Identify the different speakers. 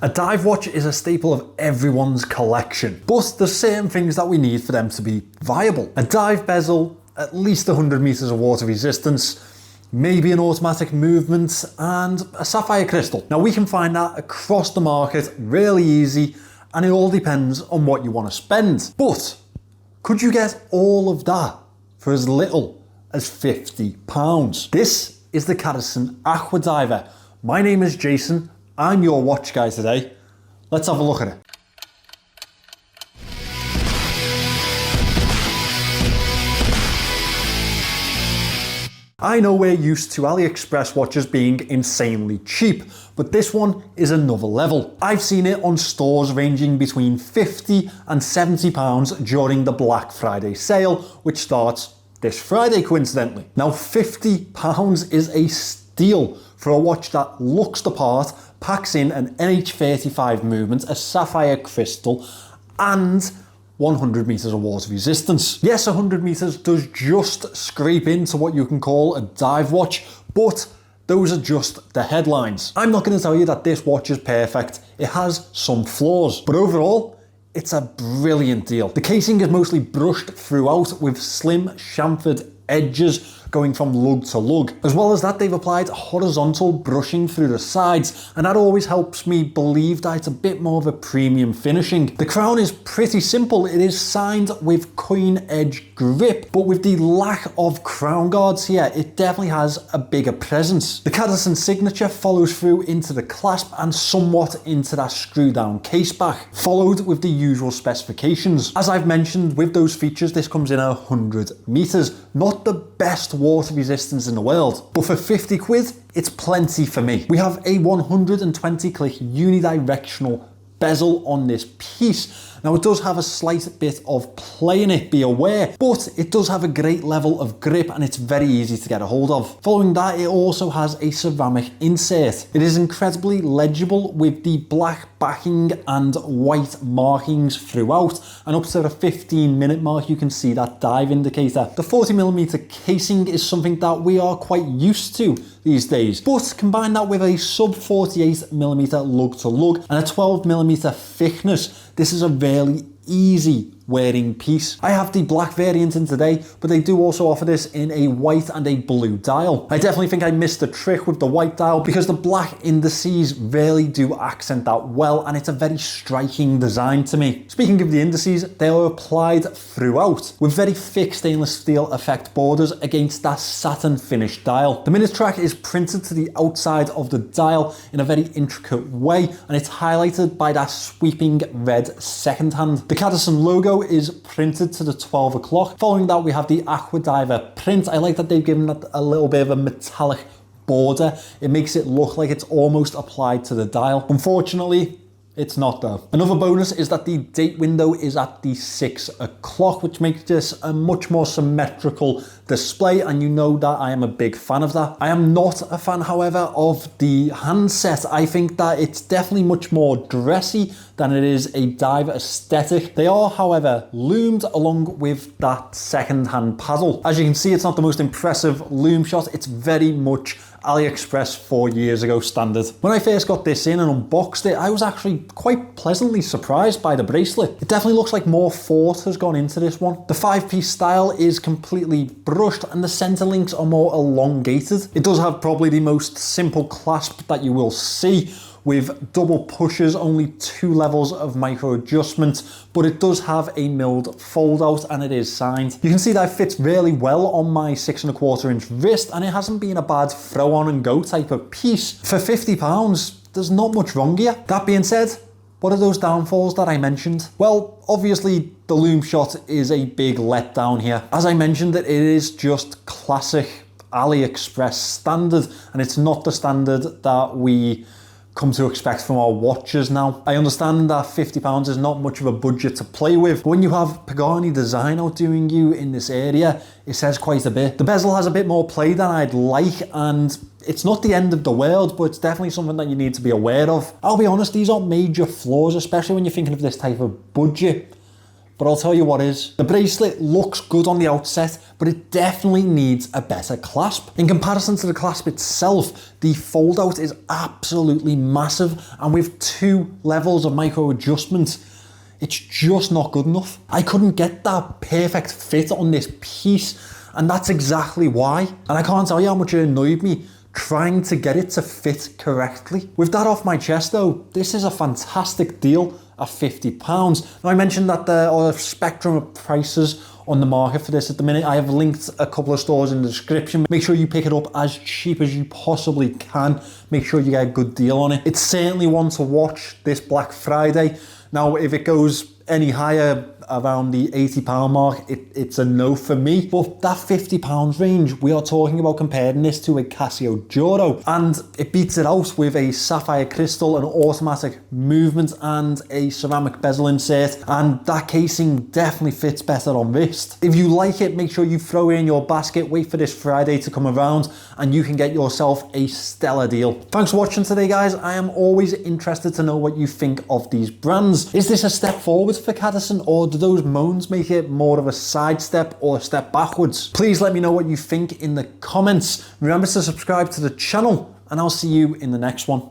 Speaker 1: A dive watch is a staple of everyone's collection, but there's certain things that we need for them to be viable. A dive bezel, at least 100 meters of water resistance, maybe an automatic movement, and a sapphire crystal. Now we can find that across the market really easy, and it all depends on what you want to spend. But could you get all of that for as little as £50? This is the Cadisen Aqua Diver. My name is Jason. I'm your watch guy today. Let's have a look at it. I know we're used to Aliexpress watches being insanely cheap, but this one is another level. I've seen it on stores ranging between £50 and £70 during the Black Friday sale, which starts this Friday coincidentally. Now £50 is a steal for a watch that looks the part, packs in an NH35 movement, a sapphire crystal, and 100 meters of water resistance. Yes, 100 meters does just scrape into what you can call a dive watch, but those are just the headlines. I'm not going to tell you that this watch is perfect. It has some flaws, but overall, it's a brilliant deal. The casing is mostly brushed throughout with slim chamfered edges going from lug to lug. As well as that, they've applied horizontal brushing through the sides, and that always helps me believe that it's a bit more of a premium finishing. The crown is pretty simple. It is signed with coin edge grip, but with the lack of crown guards here, it definitely has a bigger presence. The Cadisen signature follows through into the clasp and somewhat into that screw down case back, followed with the usual specifications. As I've mentioned, with those features, this comes in 100 meters. Not the best water resistance in the world, but for 50 quid, it's plenty for me. We have a 120 click unidirectional bezel on this piece. Now it does have a slight bit of play in it, be aware, but it does have a great level of grip and it's very easy to get a hold of. Following that, it also has a ceramic insert. It is incredibly legible with the black backing and white markings throughout, and up to the 15-minute mark you can see that dive indicator. The 40mm casing is something that we are quite used to these days, but combine that with a sub 48mm lug to lug and a 12mm thickness, this is a really easy wearing piece. I have the black variant in today, but they do also offer this in a white and a blue dial. I definitely think I missed the trick with the white dial because the black indices really do accent that well, and it's a very striking design to me. Speaking of the indices, they are applied throughout with very thick stainless steel effect borders against that satin finished dial. The minute track is printed to the outside of the dial in a very intricate way, and it's highlighted by that sweeping red second hand. The Cadisen logo is printed to the 12 o'clock. Following that, we have the Aqua Diver print. I like that they've given that a little bit of a metallic border. It makes it look like it's almost applied to the dial. Unfortunately, it's not though. Another bonus is that the date window is at the 6 o'clock, which makes this a much more symmetrical display, and you know that I am a big fan of that. I am not a fan, however, of the handset. I think that it's definitely much more dressy than it is a dive aesthetic. They are, however, loomed along with that second-hand paddle. As you can see, it's not the most impressive loom shot. It's very much Aliexpress 4 years ago standard. When I first got this in and unboxed it, I was actually quite pleasantly surprised by the bracelet. It definitely looks like more thought has gone into this one. The 5-piece style is completely brushed and the center links are more elongated. It does have probably the most simple clasp that you will see, with double pushes, only 2 levels of micro adjustment, but it does have a milled fold out and it is signed. You can see that it fits really well on my 6¼ inch wrist, and it hasn't been a bad throw on and go type of piece. For £50, there's not much wrong here. That being said, what are those downfalls that I mentioned? Well, obviously the loom shot is a big letdown here. As I mentioned, it is just classic Aliexpress standard, and it's not the standard that we come to expect from our watches now. I understand that £50 is not much of a budget to play with, but when you have Pagani Design outdoing you in this area, it says quite a bit. The bezel has a bit more play than I'd like, and it's not the end of the world, but it's definitely something that you need to be aware of. I'll be honest, these aren't major flaws, especially when you're thinking of this type of budget. But I'll tell you what is, the bracelet looks good on the outset, but it definitely needs a better clasp. In comparison to the clasp itself, the fold out is absolutely massive, and with 2 levels of micro adjustment, it's just not good enough. I couldn't get that perfect fit on this piece, and that's exactly why. And I can't tell you how much it annoyed me trying to get it to fit correctly. With that off my chest though, this is a fantastic deal at £50. Now I mentioned that there are a spectrum of prices on the market for this at the minute. I have linked a couple of stores in the description. Make sure you pick it up as cheap as you possibly can. Make sure you get a good deal on it. It's certainly one to watch this Black Friday. Now, if it goes any higher around the £80 mark, it's a no for me. But that £50 range, we are talking about comparing this to a Casio Joro, and it beats it out with a sapphire crystal, an automatic movement, and a ceramic bezel insert, and that casing definitely fits better on wrist. If you like it, make sure you throw it in your basket, wait for this Friday to come around, and you can get yourself a stellar deal. Thanks for watching today, guys. I am always interested to know what you think of these brands. Is this a step forward for Cadisen, or do those moans make it more of a sidestep or a step backwards? Please let me know what you think in the comments. Remember to subscribe to the channel, and I'll see you in the next one.